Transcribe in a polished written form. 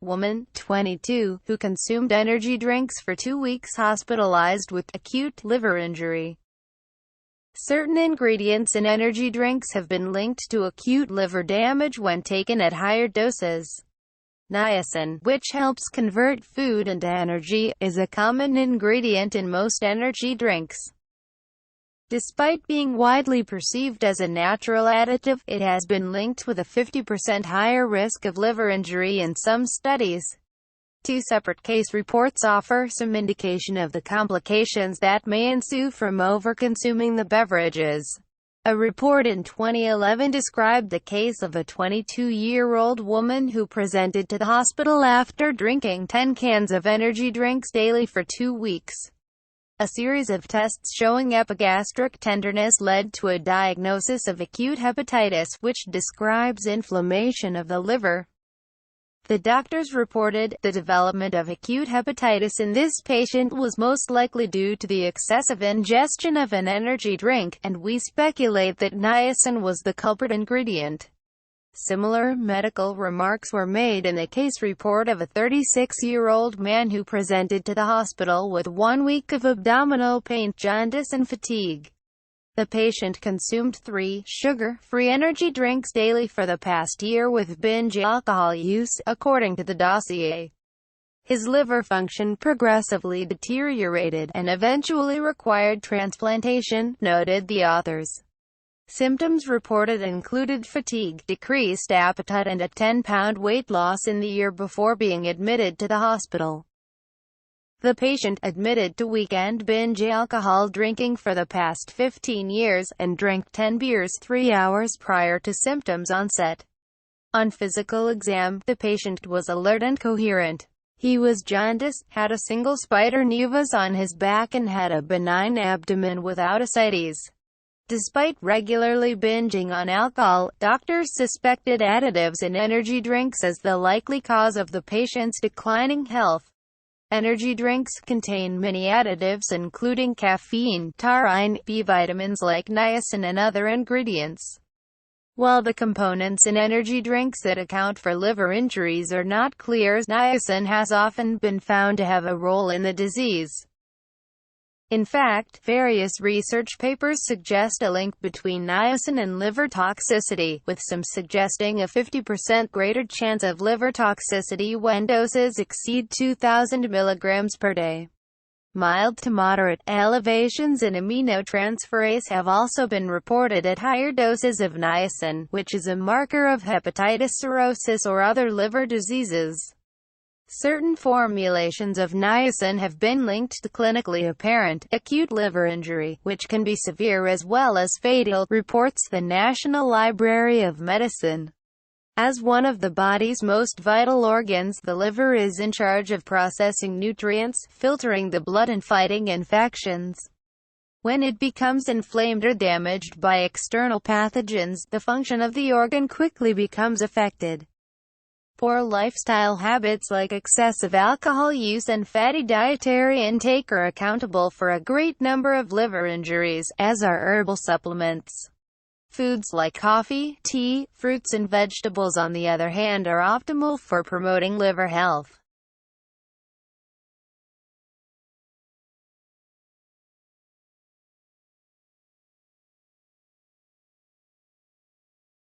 woman, 22, who consumed energy drinks for 2 weeks, hospitalized with acute liver injury. Certain ingredients in energy drinks have been linked to acute liver damage when taken at higher doses. Niacin, which helps convert food into energy, is a common ingredient in most energy drinks. Despite being widely perceived as a natural additive, it has been linked with a 50% higher risk of liver injury in some studies. 2 separate case reports offer some indication of the complications that may ensue from overconsuming the beverages. A report in 2011 described the case of a 22-year-old woman who presented to the hospital after drinking 10 cans of energy drinks daily for 2 weeks. A series of tests showing epigastric tenderness led to a diagnosis of acute hepatitis, which describes inflammation of the liver. The doctors reported, the development of acute hepatitis in this patient was most likely due to the excessive ingestion of an energy drink, and we speculate that niacin was the culprit ingredient. Similar medical remarks were made in the case report of a 36-year-old man who presented to the hospital with 1 week of abdominal pain, jaundice and fatigue. The patient consumed 3 sugar-free energy drinks daily for the past year with binge alcohol use, according to the dossier. His liver function progressively deteriorated, and eventually required transplantation, noted the authors. Symptoms reported included fatigue, decreased appetite and a 10-pound weight loss in the year before being admitted to the hospital. The patient admitted to weekend binge alcohol drinking for the past 15 years, and drank 10 beers 3 hours prior to symptoms onset. On physical exam, the patient was alert and coherent. He was jaundiced, had a single spider nevus on his back and had a benign abdomen without ascites. Despite regularly binging on alcohol, doctors suspected additives in energy drinks as the likely cause of the patient's declining health. Energy drinks contain many additives including caffeine, taurine, B vitamins like niacin and other ingredients. While the components in energy drinks that account for liver injuries are not clear, niacin has often been found to have a role in the disease. In fact, various research papers suggest a link between niacin and liver toxicity, with some suggesting a 50% greater chance of liver toxicity when doses exceed 2,000 mg per day. Mild to moderate elevations in aminotransferase have also been reported at higher doses of niacin, which is a marker of hepatitis, cirrhosis or other liver diseases. Certain formulations of niacin have been linked to clinically apparent, acute liver injury, which can be severe as well as fatal, reports the National Library of Medicine. As one of the body's most vital organs, the liver is in charge of processing nutrients, filtering the blood and fighting infections. When it becomes inflamed or damaged by external pathogens, the function of the organ quickly becomes affected. Poor lifestyle habits like excessive alcohol use and fatty dietary intake are accountable for a great number of liver injuries, as are herbal supplements. Foods like coffee, tea, fruits and vegetables on the other hand are optimal for promoting liver health.